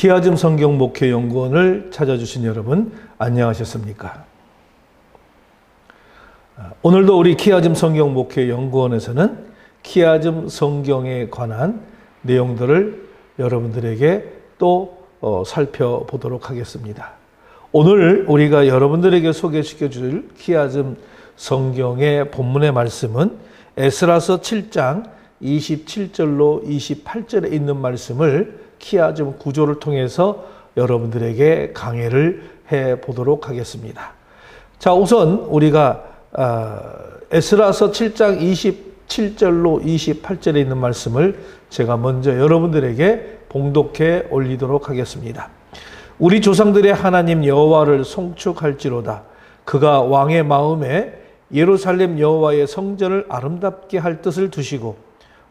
키아즘 성경 목회 연구원을 찾아주신 여러분 안녕하셨습니까? 오늘도 우리 키아즘 성경 목회 연구원에서는 키아즘 성경에 관한 내용들을 여러분들에게 또 살펴보도록 하겠습니다. 오늘 우리가 여러분들에게 소개시켜 줄 키아즘 성경의 본문의 말씀은 에스라서 7장 27절로 28절에 있는 말씀을 키아즘 구조를 통해서 여러분들에게 강해를 해 보도록 하겠습니다. 자, 우선 우리가 에스라서 7장 27절로 28절에 있는 말씀을 제가 먼저 여러분들에게 봉독해 올리도록 하겠습니다. 우리 조상들의 하나님 여호와를 송축할지로다. 그가 왕의 마음에 예루살렘 여호와의 성전을 아름답게 할 뜻을 두시고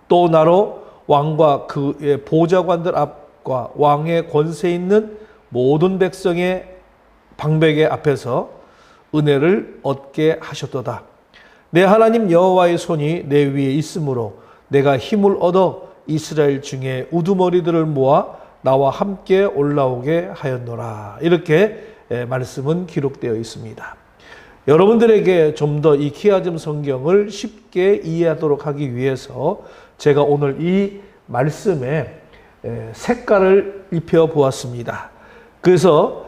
또 나로 왕과 그의 보좌관들 앞과 왕의 권세 있는 모든 백성의 방백의 앞에서 은혜를 얻게 하셨도다. 내 하나님 여호와의 손이 내 위에 있으므로 내가 힘을 얻어 이스라엘 중에 우두머리들을 모아 나와 함께 올라오게 하였노라. 이렇게 말씀은 기록되어 있습니다. 여러분들에게 좀 더 이 키아즘 성경을 쉽게 이해하도록 하기 위해서 제가 오늘 이 말씀에 색깔을 입혀 보았습니다. 그래서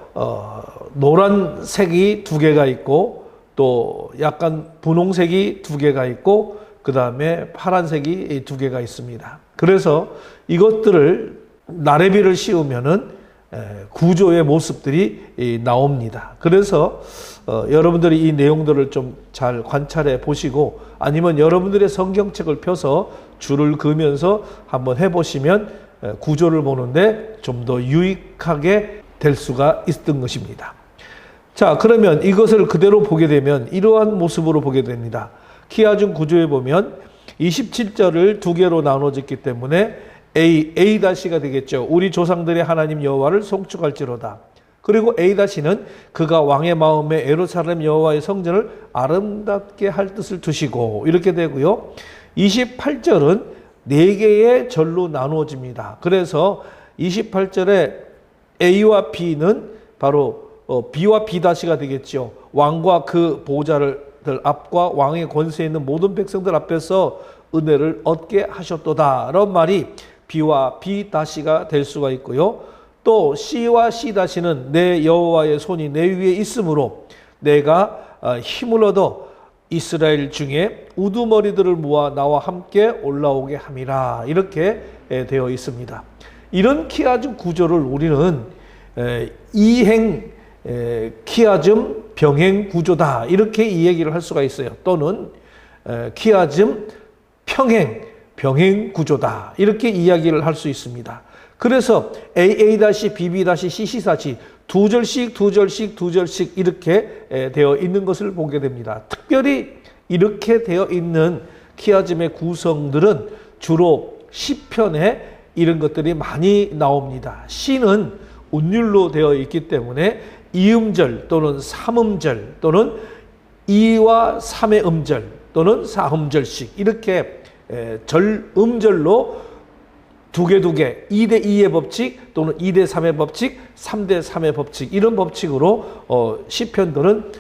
노란색이 두 개가 있고 또 약간 분홍색이 두 개가 있고 그 다음에 파란색이 두 개가 있습니다. 그래서 이것들을 나래비를 씌우면은 구조의 모습들이 나옵니다. 그래서 여러분들이 이 내용들을 좀 잘 관찰해 보시고 아니면 여러분들의 성경책을 펴서 줄을 그으면서 한번 해보시면 구조를 보는데 좀 더 유익하게 될 수가 있던 것입니다. 자, 그러면 이것을 그대로 보게 되면 이러한 모습으로 보게 됩니다. 키아즘 구조에 보면 27절을 두 개로 나눠졌기 때문에 A-가 되겠죠. 우리 조상들의 하나님 여호와를 송축할지로다. 그리고 A-는 그가 왕의 마음에 예루살렘 여호와의 성전을 아름답게 할 뜻을 두시고 이렇게 되고요. 28절은 네 개의 절로 나누어집니다. 그래서 28절에 A와 B는 바로 B와 B-가 되겠죠. 왕과 그 보좌들 앞과 왕의 권세 있는 모든 백성들 앞에서 은혜를 얻게 하셨도다. 라는 말이 B와 B-가 될 수가 있고요. 또 C와 C-는 내 여호와의 손이 내 위에 있으므로 내가 힘을 얻어 이스라엘 중에 우두머리들을 모아 나와 함께 올라오게 함이라. 이렇게 되어 있습니다. 이런 키아즘 구조를 우리는 이행 키아즘 병행 구조다. 이렇게 이 얘기를 할 수가 있어요. 또는 키아즘 평행 병행 구조다. 이렇게 이야기를 할 수 있습니다. 그래서 AA-BB-CC 두 절씩 이렇게 되어 있는 것을 보게 됩니다. 특별히 이렇게 되어 있는 키아즘의 구성들은 주로 시편에 이런 것들이 많이 나옵니다. 시는 운율로 되어 있기 때문에 이음절 또는 삼음절 또는 2와 3의 음절 또는 4음절씩 이렇게 음절로 두 개, 2대2의 법칙 또는 2대3의 법칙, 3대3의 법칙 이런 법칙으로 시편들은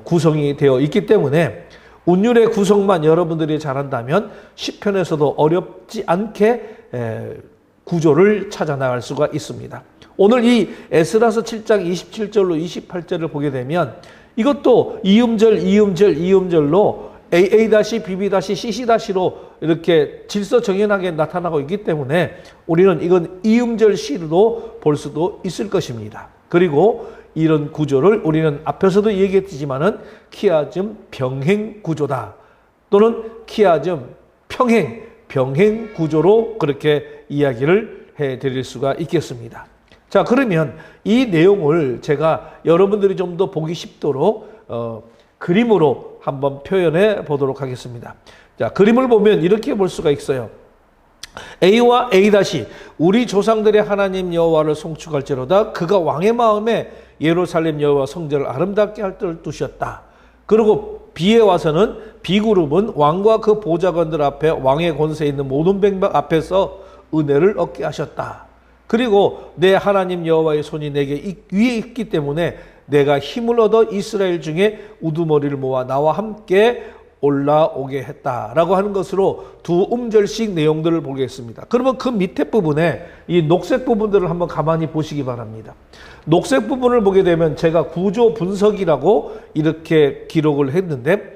구성이 되어 있기 때문에 운율의 구성만 여러분들이 잘한다면 시편에서도 어렵지 않게 구조를 찾아 나갈 수가 있습니다. 오늘 이 에스라서 7장 27절로 28절을 보게 되면 이것도 이음절로 AA-BB-CC-로 이렇게 질서정연하게 나타나고 있기 때문에 우리는 이건 이음절 시로 볼 수도 있을 것입니다. 그리고 이런 구조를 우리는 앞에서도 얘기했지만은 키아즘 병행 구조다. 또는 키아즘 병행 구조로 그렇게 이야기를 해 드릴 수가 있겠습니다. 자, 그러면 이 내용을 제가 여러분들이 좀 더 보기 쉽도록 그림으로 한번 표현해 보도록 하겠습니다. 자, 그림을 보면 이렇게 볼 수가 있어요. A와 A-, 우리 조상들의 하나님 여호와를 송축할지로다. 그가 왕의 마음에 예루살렘 여호와 성전을 아름답게 할 뜻을 두셨다. 그리고 B에 와서는 B그룹은 왕과 그 보좌관들 앞에 왕의 권세 있는 모든 백성 앞에서 은혜를 얻게 하셨다. 그리고 내 하나님 여호와의 손이 내게 위에 있기 때문에 내가 힘을 얻어 이스라엘 중에 우두머리를 모아 나와 함께 올라오게 했다라고 하는 것으로 두 음절씩 내용들을 보겠습니다. 그러면 그 밑에 부분에 이 녹색 부분들을 한번 가만히 보시기 바랍니다. 녹색 부분을 보게 되면 제가 구조 분석이라고 이렇게 기록을 했는데,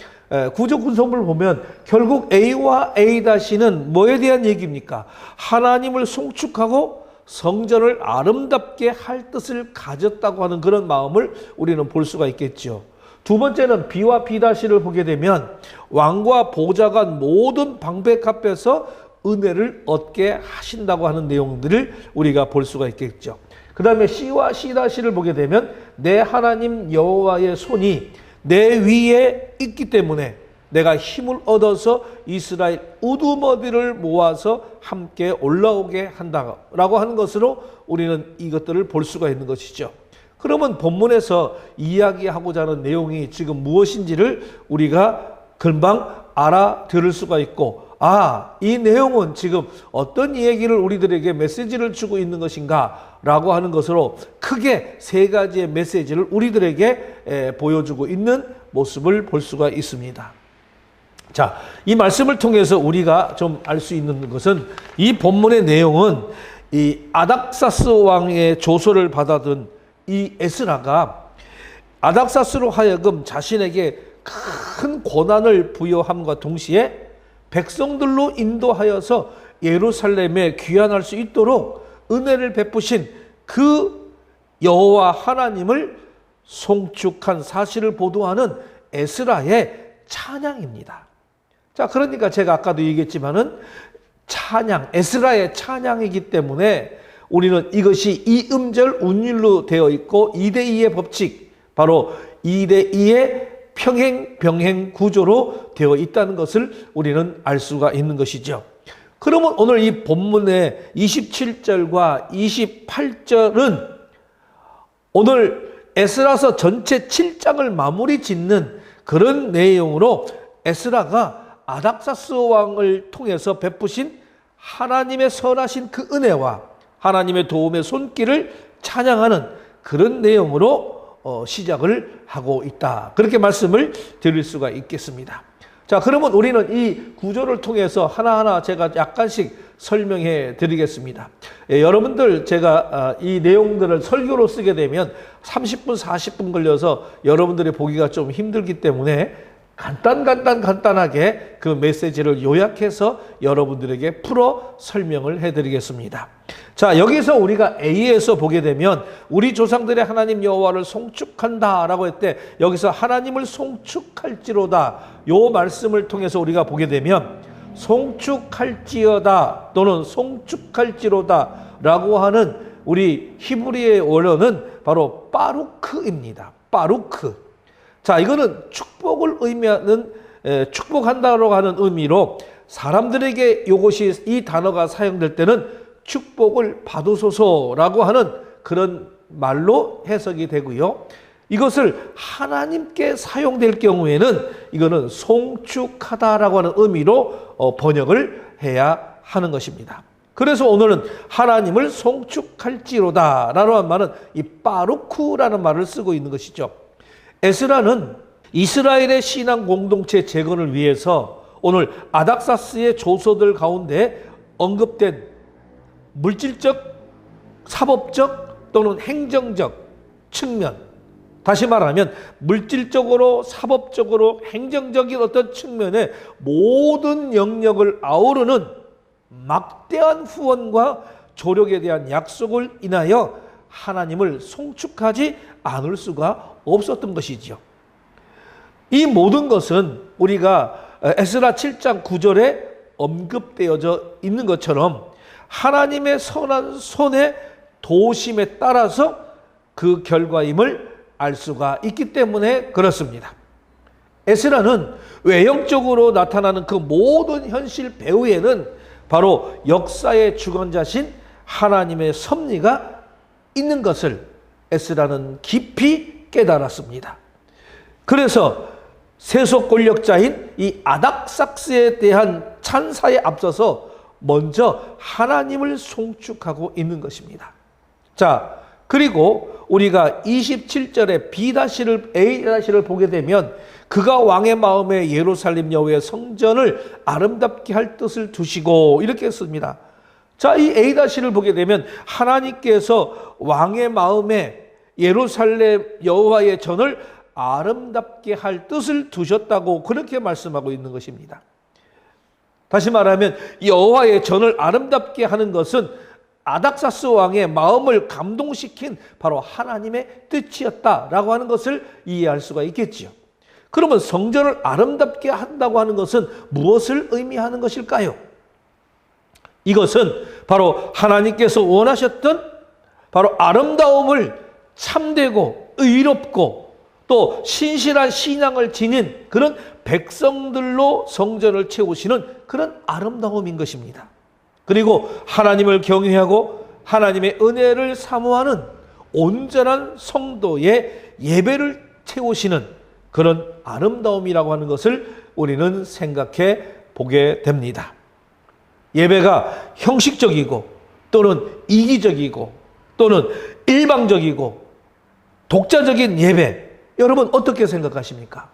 구조 분석을 보면 결국 A와 A-는 뭐에 대한 얘기입니까? 하나님을 송축하고 성전을 아름답게 할 뜻을 가졌다고 하는 그런 마음을 우리는 볼 수가 있겠죠. 두 번째는 B와 B-를 보게 되면 왕과 보좌관 모든 방백 앞에서 은혜를 얻게 하신다고 하는 내용들을 우리가 볼 수가 있겠죠. 그 다음에 C와 C-를 보게 되면 내 하나님 여호와의 손이 내 위에 있기 때문에 내가 힘을 얻어서 이스라엘 우두머리를 모아서 함께 올라오게 한다라고 하는 것으로 우리는 이것들을 볼 수가 있는 것이죠. 그러면 본문에서 이야기하고자 하는 내용이 지금 무엇인지를 우리가 금방 알아들을 수가 있고, 이 내용은 지금 어떤 얘기를 우리들에게 메시지를 주고 있는 것인가 라고 하는 것으로 크게 세 가지의 메시지를 우리들에게 보여주고 있는 모습을 볼 수가 있습니다. 자, 이 말씀을 통해서 우리가 좀 알 수 있는 것은 이 본문의 내용은 이 아닥사스 왕의 조서를 받아든 이 에스라가 아닥사스로 하여금 자신에게 큰 고난을 부여함과 동시에 백성들로 인도하여서 예루살렘에 귀환할 수 있도록 은혜를 베푸신 그 여호와 하나님을 송축한 사실을 보도하는 에스라의 찬양입니다. 자, 그러니까 제가 아까도 얘기했지만은 찬양, 에스라의 찬양이기 때문에 우리는 이것이 이음절 운율로 되어 있고 2대2의 법칙, 바로 2대2의 평행, 병행 구조로 되어 있다는 것을 우리는 알 수가 있는 것이죠. 그러면 오늘 이 본문의 27절과 28절은 오늘 에스라서 전체 7장을 마무리 짓는 그런 내용으로 에스라가 아닥사스 왕을 통해서 베푸신 하나님의 선하신 그 은혜와 하나님의 도움의 손길을 찬양하는 그런 내용으로 시작을 하고 있다. 그렇게 말씀을 드릴 수가 있겠습니다. 자, 그러면 우리는 이 구조를 통해서 하나하나 제가 약간씩 설명해 드리겠습니다. 여러분들 제가 이 내용들을 설교로 쓰게 되면 30분, 40분 걸려서 여러분들이 보기가 좀 힘들기 때문에 간단하게 그 메시지를 요약해서 여러분들에게 풀어 설명을 해드리겠습니다. 자, 여기서 우리가 A에서 보게 되면 우리 조상들의 하나님 여호와를 송축한다라고 했을 때 여기서 하나님을 송축할지로다 요 말씀을 통해서 우리가 보게 되면 송축할지어다 또는 송축할지로다 라고 하는 우리 히브리의 원어는 바로 바루크입니다. 바루크. 자, 이거는 축복을 의미하는, 축복한다라고 하는 의미로 사람들에게 이것이 이 단어가 사용될 때는 축복을 받으소서라고 하는 그런 말로 해석이 되고요. 이것을 하나님께 사용될 경우에는 이거는 송축하다라고 하는 의미로 번역을 해야 하는 것입니다. 그래서 오늘은 하나님을 송축할지로다 라는 말은 이 바루크라는 말을 쓰고 있는 것이죠. 에스라는 이스라엘의 신앙 공동체 재건을 위해서 오늘 아닥사스의 조서들 가운데 언급된 물질적, 사법적 또는 행정적 측면, 다시 말하면 물질적으로, 사법적으로, 행정적인 어떤 측면의 모든 영역을 아우르는 막대한 후원과 조력에 대한 약속을 인하여 하나님을 송축하지 않을 수가 없었던 것이지요. 이 모든 것은 우리가 에스라 7장 9절에 언급되어져 있는 것처럼 하나님의 선한 손의 도심에 따라서 그 결과임을 알 수가 있기 때문에 그렇습니다. 에스라는 외형적으로 나타나는 그 모든 현실 배후에는 바로 역사의 주관자신 하나님의 섭리가 있는 것을 에스라는 깊이 깨달았습니다. 그래서 세속 권력자인 이 아닥삭스에 대한 찬사에 앞서서 먼저 하나님을 송축하고 있는 것입니다. 자, 그리고 우리가 27절에 A다시를 보게 되면 그가 왕의 마음에 예루살렘 여호와의 성전을 아름답게 할 뜻을 두시고 이렇게 했습니다. 자, 이 A다시를 보게 되면 하나님께서 왕의 마음에 예루살렘 여호와의 전을 아름답게 할 뜻을 두셨다고 그렇게 말씀하고 있는 것입니다. 다시 말하면 여호와의 전을 아름답게 하는 것은 아닥사스 왕의 마음을 감동시킨 바로 하나님의 뜻이었다라고 하는 것을 이해할 수가 있겠지요. 그러면 성전을 아름답게 한다고 하는 것은 무엇을 의미하는 것일까요? 이것은 바로 하나님께서 원하셨던 바로 아름다움을 참되고 의롭고 또 신실한 신앙을 지닌 그런 백성들로 성전을 채우시는 그런 아름다움인 것입니다. 그리고 하나님을 경외하고 하나님의 은혜를 사모하는 온전한 성도의 예배를 채우시는 그런 아름다움이라고 하는 것을 우리는 생각해 보게 됩니다. 예배가 형식적이고 또는 이기적이고 또는 일방적이고 독자적인 예배, 여러분 어떻게 생각하십니까?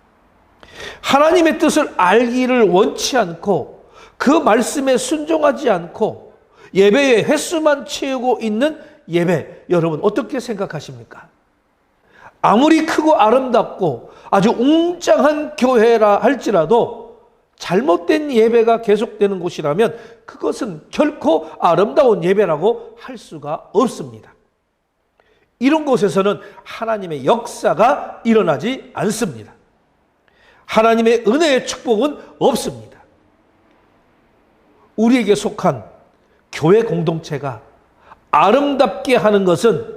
하나님의 뜻을 알기를 원치 않고 그 말씀에 순종하지 않고 예배의 횟수만 채우고 있는 예배, 여러분 어떻게 생각하십니까? 아무리 크고 아름답고 아주 웅장한 교회라 할지라도 잘못된 예배가 계속되는 곳이라면 그것은 결코 아름다운 예배라고 할 수가 없습니다. 이런 곳에서는 하나님의 역사가 일어나지 않습니다. 하나님의 은혜의 축복은 없습니다. 우리에게 속한 교회 공동체가 아름답게 하는 것은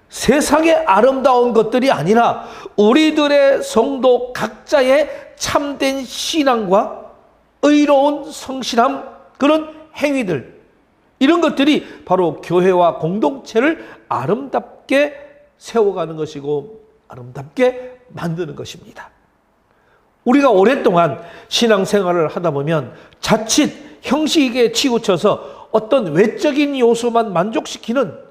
세상의 아름다운 것들이 아니라 우리들의 성도 각자의 참된 신앙과 의로운 성실함, 그런 행위들, 이런 것들이 바로 교회와 공동체를 아름답게 세워가는 것이고 아름답게 만드는 것입니다. 우리가 오랫동안 신앙생활을 하다 보면 자칫 형식에 치우쳐서 어떤 외적인 요소만 만족시키는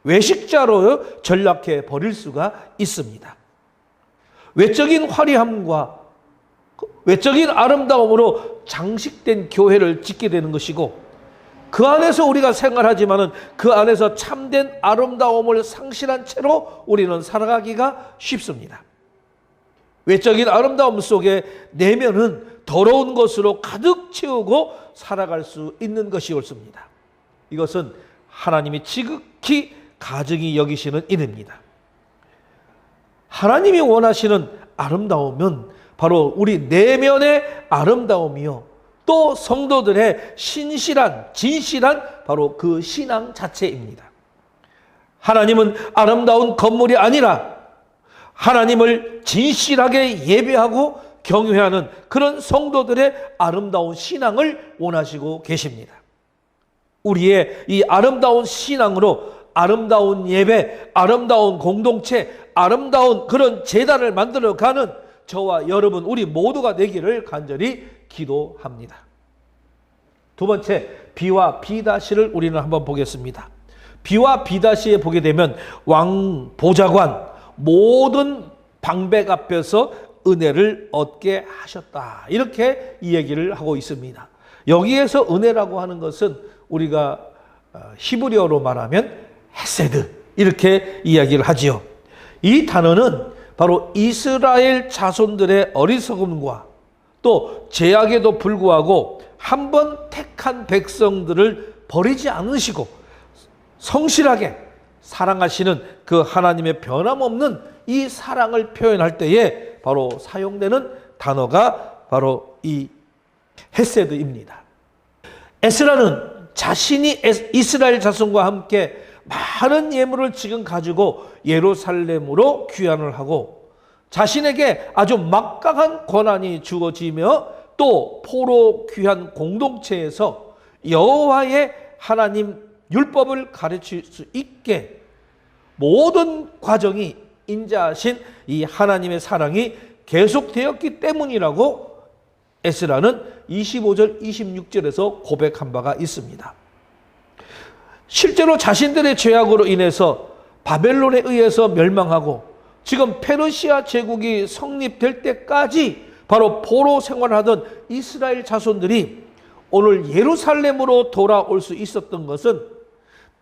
외식자로 전락해 버릴 수가 있습니다. 외적인 화려함과 외적인 아름다움으로 장식된 교회를 짓게 되는 것이고 그 안에서 우리가 생활하지만은 그 안에서 참된 아름다움을 상실한 채로 우리는 살아가기가 쉽습니다. 외적인 아름다움 속에 내면은 더러운 것으로 가득 채우고 살아갈 수 있는 것이 옳습니다. 이것은 하나님이 지극히 가증히 여기시는 일입니다. 하나님이 원하시는 아름다움은 바로 우리 내면의 아름다움이요, 또 성도들의 신실한 진실한 바로 그 신앙 자체입니다. 하나님은 아름다운 건물이 아니라 하나님을 진실하게 예배하고 경외하는 그런 성도들의 아름다운 신앙을 원하시고 계십니다. 우리의 이 아름다운 신앙으로 아름다운 예배, 아름다운 공동체, 아름다운 그런 제단을 만들어가는 저와 여러분 우리 모두가 되기를 간절히 기도합니다. 두 번째, B와 B'를 우리는 한번 보겠습니다. B와 B'에 보게 되면 왕 보좌관 모든 방백 앞에서 은혜를 얻게 하셨다, 이렇게 이 얘기를 하고 있습니다. 여기에서 은혜라고 하는 것은 우리가 히브리어로 말하면 헤세드, 이렇게 이야기를 하지요. 이 단어는 바로 이스라엘 자손들의 어리석음과 또 죄악에도 불구하고 한 번 택한 백성들을 버리지 않으시고 성실하게 사랑하시는 그 하나님의 변함없는 이 사랑을 표현할 때에 바로 사용되는 단어가 바로 이 헤세드입니다. 에스라는 자신이 이스라엘 자손과 함께 많은 예물을 지금 가지고 예루살렘으로 귀환을 하고 자신에게 아주 막강한 권한이 주어지며 또 포로 귀한 공동체에서 여호와의 하나님 율법을 가르칠 수 있게 모든 과정이 인자하신 이 하나님의 사랑이 계속되었기 때문이라고 에스라는 25절, 26절에서 고백한 바가 있습니다. 실제로 자신들의 죄악으로 인해서 바벨론에 의해서 멸망하고 지금 페르시아 제국이 성립될 때까지 바로 포로 생활하던 이스라엘 자손들이 오늘 예루살렘으로 돌아올 수 있었던 것은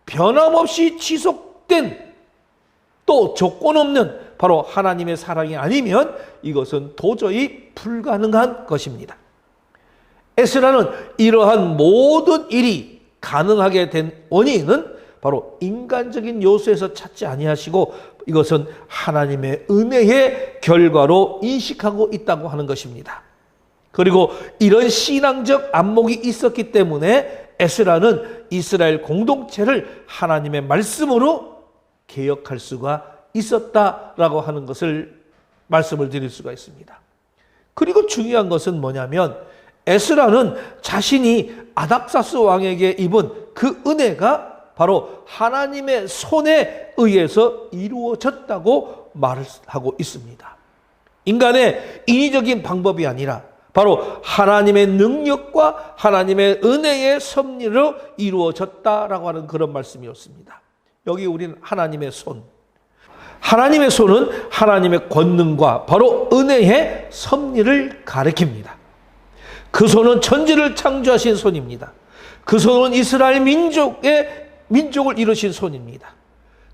변함없이 지속된 또 조건 없는 바로 하나님의 사랑이 아니면 이것은 도저히 불가능한 것입니다. 에스라는 이러한 모든 일이 가능하게 된 원인은 바로 인간적인 요소에서 찾지 아니하시고 이것은 하나님의 은혜의 결과로 인식하고 있다고 하는 것입니다. 그리고 이런 신앙적 안목이 있었기 때문에 에스라는 이스라엘 공동체를 하나님의 말씀으로 개혁할 수가 있었다라고 하는 것을 말씀을 드릴 수가 있습니다. 그리고 중요한 것은 뭐냐면 에스라는 자신이 아닥사스 왕에게 입은 그 은혜가 바로 하나님의 손에 의해서 이루어졌다고 말을 하고 있습니다. 인간의 인위적인 방법이 아니라 바로 하나님의 능력과 하나님의 은혜의 섭리로 이루어졌다라고 하는 그런 말씀이었습니다. 여기 우리는 하나님의 손. 하나님의 손은 하나님의 권능과 바로 은혜의 섭리를 가리킵니다. 그 손은 천지를 창조하신 손입니다. 그 손은 이스라엘 민족을 이루신 손입니다.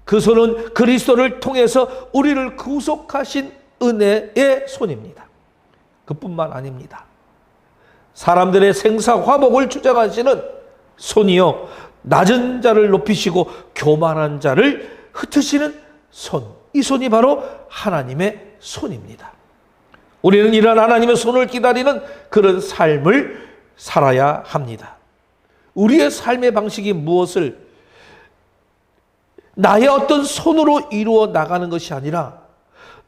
그 손은 그리스도를 통해서 우리를 구속하신 은혜의 손입니다. 그뿐만 아닙니다. 사람들의 생사화복을 주장하시는 손이요, 낮은 자를 높이시고 교만한 자를 흩으시는 손. 이 손이 바로 하나님의 손입니다. 우리는 이런 하나님의 손을 기다리는 그런 삶을 살아야 합니다. 우리의 삶의 방식이 무엇을 나의 어떤 손으로 이루어 나가는 것이 아니라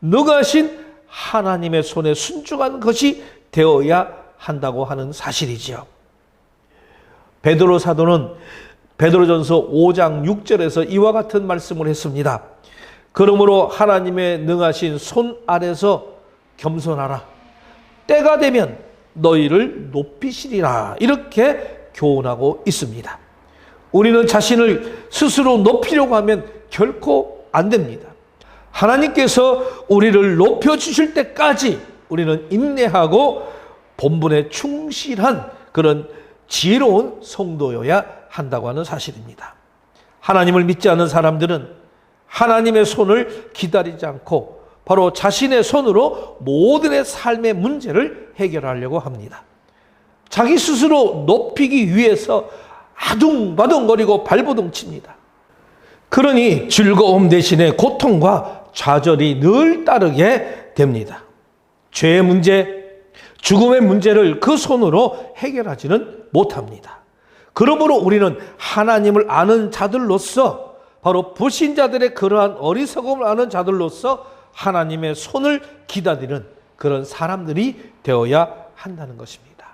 능하신 하나님의 손에 순종한 것이 되어야 한다고 하는 사실이지요. 베드로 사도는 베드로전서 5장 6절에서 이와 같은 말씀을 했습니다. 그러므로 하나님의 능하신 손 아래서 겸손하라. 때가 되면 너희를 높이시리라. 이렇게 교훈하고 있습니다. 우리는 자신을 스스로 높이려고 하면 결코 안 됩니다. 하나님께서 우리를 높여주실 때까지 우리는 인내하고 본분에 충실한 그런 지혜로운 성도여야 한다고 하는 사실입니다. 하나님을 믿지 않는 사람들은 하나님의 손을 기다리지 않고 바로 자신의 손으로 모든의 삶의 문제를 해결하려고 합니다. 자기 스스로 높이기 위해서 아둥바둥거리고 발버둥 칩니다. 그러니 즐거움 대신에 고통과 좌절이 늘 따르게 됩니다. 죄의 문제, 죽음의 문제를 그 손으로 해결하지는 못합니다. 그러므로 우리는 하나님을 아는 자들로서 바로 불신자들의 그러한 어리석음을 아는 자들로서 하나님의 손을 기다리는 그런 사람들이 되어야 한다는 것입니다.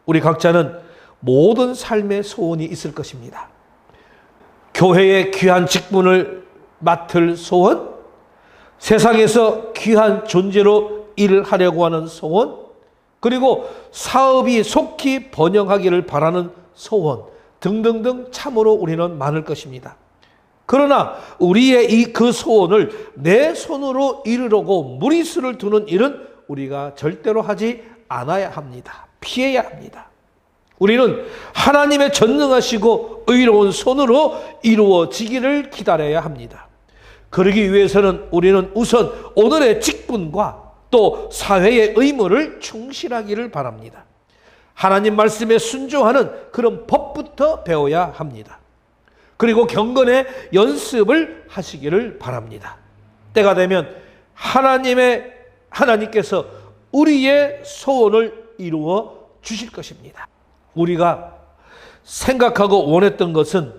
우리 각자는 모든 삶의 소원이 있을 것입니다. 교회의 귀한 직분을 맡을 소원, 세상에서 귀한 존재로 일을 하려고 하는 소원, 그리고 사업이 속히 번영하기를 바라는 소원 등등등 참으로 우리는 많을 것입니다. 그러나 우리의 그 소원을 내 손으로 이루려고 무리수를 두는 일은 우리가 절대로 하지 않아야 합니다. 피해야 합니다. 우리는 하나님의 전능하시고 의로운 손으로 이루어지기를 기다려야 합니다. 그러기 위해서는 우리는 우선 오늘의 직분과 또 사회의 의무를 충실하기를 바랍니다. 하나님 말씀에 순종하는 그런 법부터 배워야 합니다. 그리고 경건의 연습을 하시기를 바랍니다. 때가 되면 하나님께서 우리의 소원을 이루어 주실 것입니다. 우리가 생각하고 원했던 것은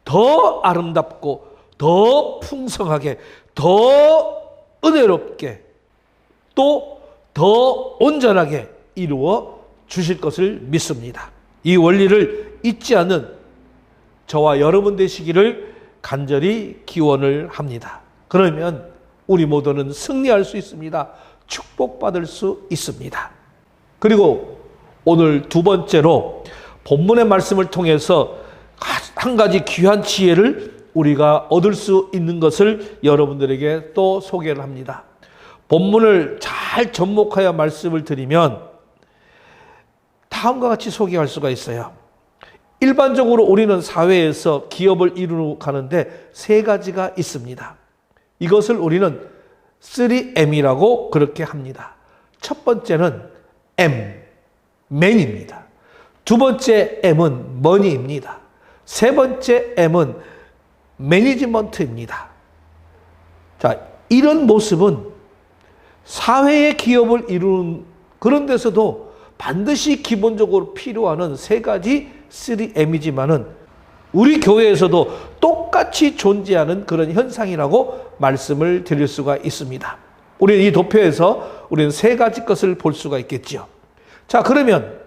더 아름답고 더 풍성하게 더 은혜롭게 또 더 온전하게 이루어 주실 것을 믿습니다. 이 원리를 잊지 않는 저와 여러분 되시기를 간절히 기원을 합니다. 그러면 우리 모두는 승리할 수 있습니다. 축복받을 수 있습니다. 그리고 오늘 두 번째로 본문의 말씀을 통해서 한 가지 귀한 지혜를 우리가 얻을 수 있는 것을 여러분들에게 또 소개를 합니다. 본문을 잘 접목하여 말씀을 드리면 다음과 같이 소개할 수가 있어요. 일반적으로 우리는 사회에서 기업을 이루어 가는데 세 가지가 있습니다. 이것을 우리는 3M이라고 그렇게 합니다. 첫 번째는 M, man입니다. 두 번째 M은 money입니다. 세 번째 M은 management입니다. 자, 이런 모습은 사회의 기업을 이루는 그런 데서도 반드시 기본적으로 필요한 세 가지 3M이지만은 우리 교회에서도 똑같이 존재하는 그런 현상이라고 말씀을 드릴 수가 있습니다. 우리는 이 도표에서 우리는 세 가지 것을 볼 수가 있겠죠. 자, 그러면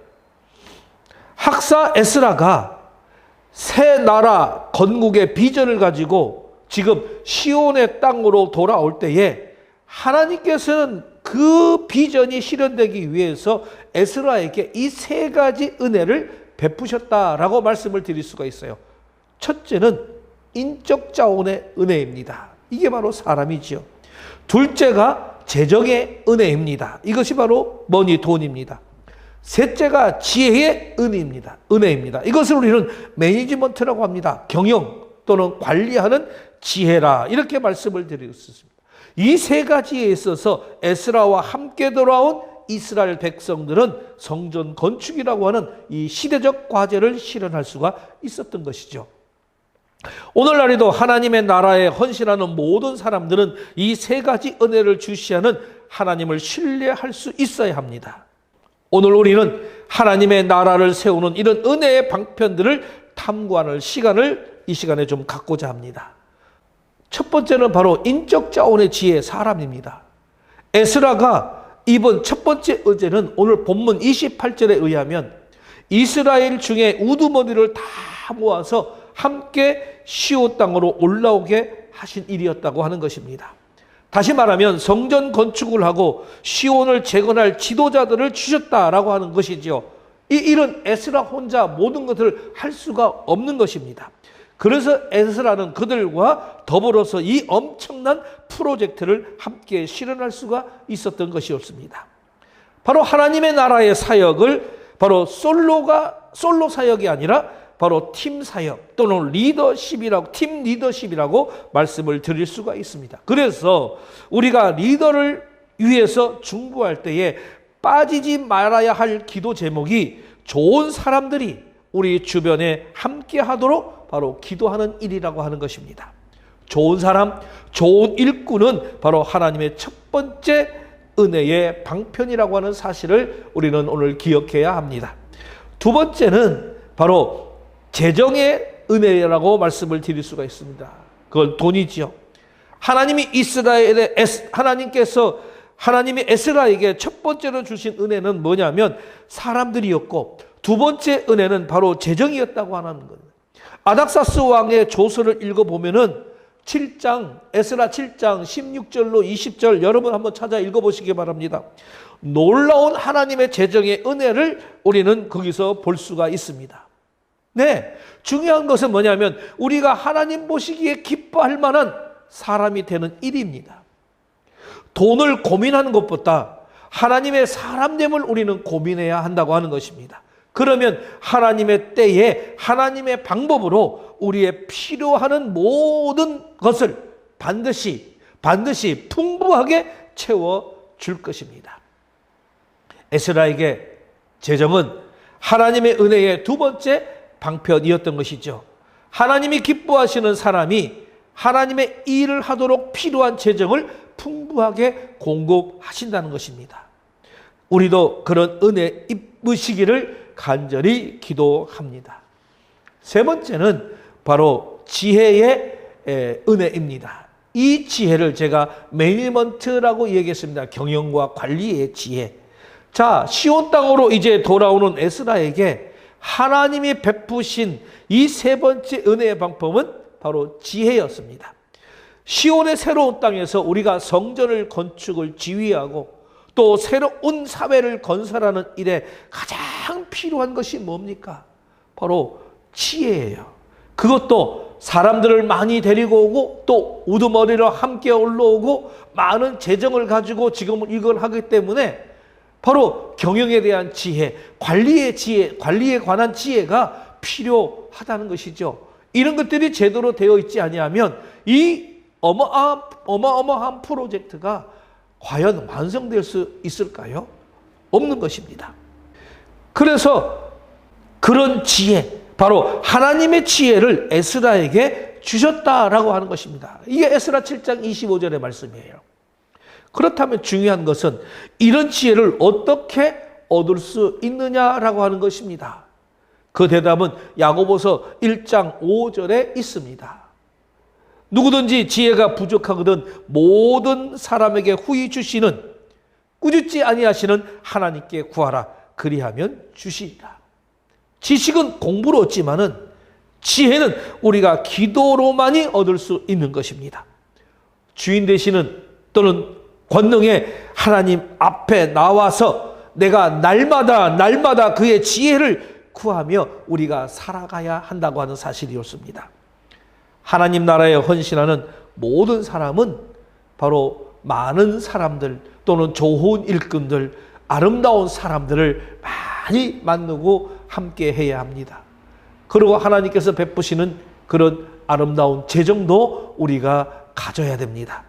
학사 에스라가 새 나라 건국의 비전을 가지고 지금 시온의 땅으로 돌아올 때에 하나님께서는 그 비전이 실현되기 위해서 에스라에게 이 세 가지 은혜를 베푸셨다라고 말씀을 드릴 수가 있어요. 첫째는 인적 자원의 은혜입니다. 이게 바로 사람이지요. 둘째가 재정의 은혜입니다. 이것이 바로 머니, 돈입니다. 셋째가 지혜의 은혜입니다. 이것을 우리는 매니지먼트라고 합니다. 경영 또는 관리하는 지혜라 이렇게 말씀을 드리고 있습니다. 이 세 가지에 있어서 에스라와 함께 돌아온 이스라엘 백성들은 성전 건축이라고 하는 이 시대적 과제를 실현할 수가 있었던 것이죠. 오늘날에도 하나님의 나라에 헌신하는 모든 사람들은 이 세 가지 은혜를 주시하는 하나님을 신뢰할 수 있어야 합니다. 오늘 우리는 하나님의 나라를 세우는 이런 은혜의 방편들을 탐구하는 시간을 이 시간에 좀 갖고자 합니다. 첫 번째는 바로 인적 자원의 지혜, 사람입니다. 에스라가 이번 첫 번째 의제는 오늘 본문 28절에 의하면 이스라엘 중에 우두머리를 다 모아서 함께 시온 땅으로 올라오게 하신 일이었다고 하는 것입니다. 다시 말하면 성전 건축을 하고 시온을 재건할 지도자들을 주셨다라고 하는 것이죠. 이 일은 에스라 혼자 모든 것을 할 수가 없는 것입니다. 그래서 에스라는 그들과 더불어서 이 엄청난 프로젝트를 함께 실현할 수가 있었던 것이었습니다. 바로 하나님의 나라의 사역을 바로 솔로 사역이 아니라 바로 팀 사역 또는 팀 리더십이라고 말씀을 드릴 수가 있습니다. 그래서 우리가 리더를 위해서 중보할 때에 빠지지 말아야 할 기도 제목이 좋은 사람들이 우리 주변에 함께 하도록 바로 기도하는 일이라고 하는 것입니다. 좋은 사람, 좋은 일꾼은 바로 하나님의 첫 번째 은혜의 방편이라고 하는 사실을 우리는 오늘 기억해야 합니다. 두 번째는 바로 재정의 은혜라고 말씀을 드릴 수가 있습니다. 그건 돈이지요. 하나님이 에스라에게 첫 번째로 주신 은혜는 뭐냐면 사람들이었고 두 번째 은혜는 바로 재정이었다고 하는 거예요. 아닥사스 왕의 조서를 읽어보면은 에스라 7장 16절로 20절 여러분 한번 찾아 읽어보시기 바랍니다. 놀라운 하나님의 재정의 은혜를 우리는 거기서 볼 수가 있습니다. 네, 중요한 것은 뭐냐면 우리가 하나님 보시기에 기뻐할 만한 사람이 되는 일입니다. 돈을 고민하는 것보다 하나님의 사람됨을 우리는 고민해야 한다고 하는 것입니다. 그러면 하나님의 때에 하나님의 방법으로 우리의 필요한 모든 것을 반드시 풍부하게 채워줄 것입니다. 에스라에게 재정은 하나님의 은혜의 두 번째 방편이었던 것이죠. 하나님이 기뻐하시는 사람이 하나님의 일을 하도록 필요한 재정을 풍부하게 공급하신다는 것입니다. 우리도 그런 은혜 입으시기를 간절히 기도합니다. 세 번째는 바로 지혜의 은혜입니다. 이 지혜를 제가 매니지먼트라고 얘기했습니다. 경영과 관리의 지혜. 자, 시온 땅으로 이제 돌아오는 에스라에게 하나님이 베푸신 이 세 번째 은혜의 방법은 바로 지혜였습니다. 시온의 새로운 땅에서 우리가 성전을 건축을 지휘하고 또 또 새로운 사회를 건설하는 일에 가장 필요한 것이 뭡니까? 바로 지혜예요. 그것도 사람들을 많이 데리고 오고 또 우두머리로 함께 올라오고 많은 재정을 가지고 지금 이걸 하기 때문에 바로 경영에 대한 지혜, 관리의 지혜, 관리에 관한 지혜가 필요하다는 것이죠. 이런 것들이 제대로 되어 있지 아니하면 이 어마어마한 프로젝트가 과연 완성될 수 있을까요? 없는 것입니다. 그래서 그런 지혜, 바로 하나님의 지혜를 에스라에게 주셨다라고 하는 것입니다. 이게 에스라 7장 25절의 말씀이에요. 그렇다면 중요한 것은 이런 지혜를 어떻게 얻을 수 있느냐라고 하는 것입니다. 그 대답은 야고보서 1장 5절에 있습니다. 누구든지 지혜가 부족하거든 모든 사람에게 후히 주시는 꾸짖지 아니하시는 하나님께 구하라. 그리하면 주시리라. 지식은 공부로 얻지만은 지혜는 우리가 기도로만이 얻을 수 있는 것입니다. 주인 되시는 또는 권능의 하나님 앞에 나와서 내가 날마다 그의 지혜를 구하며 우리가 살아가야 한다고 하는 사실이 옳습니다. 하나님 나라에 헌신하는 모든 사람은 바로 많은 사람들 또는 좋은 일꾼들, 아름다운 사람들을 많이 만나고 함께 해야 합니다. 그리고 하나님께서 베푸시는 그런 아름다운 재정도 우리가 가져야 됩니다.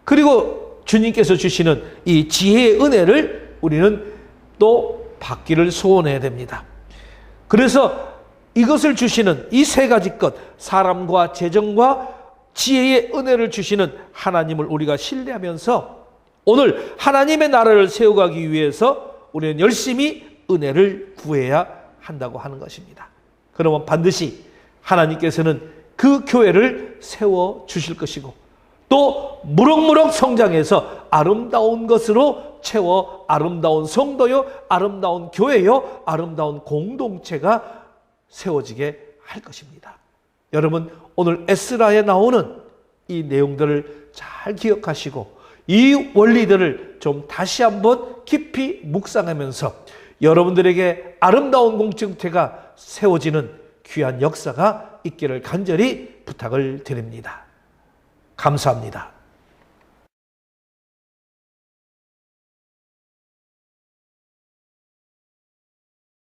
그리고 주님께서 주시는 이 지혜의 은혜를 우리는 또 받기를 소원해야 됩니다. 그래서 이것을 주시는 이 세 가지 것, 사람과 재정과 지혜의 은혜를 주시는 하나님을 우리가 신뢰하면서 오늘 하나님의 나라를 세워가기 위해서 우리는 열심히 은혜를 구해야 한다고 하는 것입니다. 그러면 반드시 하나님께서는 그 교회를 세워주실 것이고 또 무럭무럭 성장해서 아름다운 것으로 채워 아름다운 성도요, 아름다운 교회요, 아름다운 공동체가 세워지게 할 것입니다. 여러분, 오늘 에스라에 나오는 이 내용들을 잘 기억하시고 이 원리들을 좀 다시 한번 깊이 묵상하면서 여러분들에게 아름다운 공동체가 세워지는 귀한 역사가 있기를 간절히 부탁을 드립니다. 감사합니다.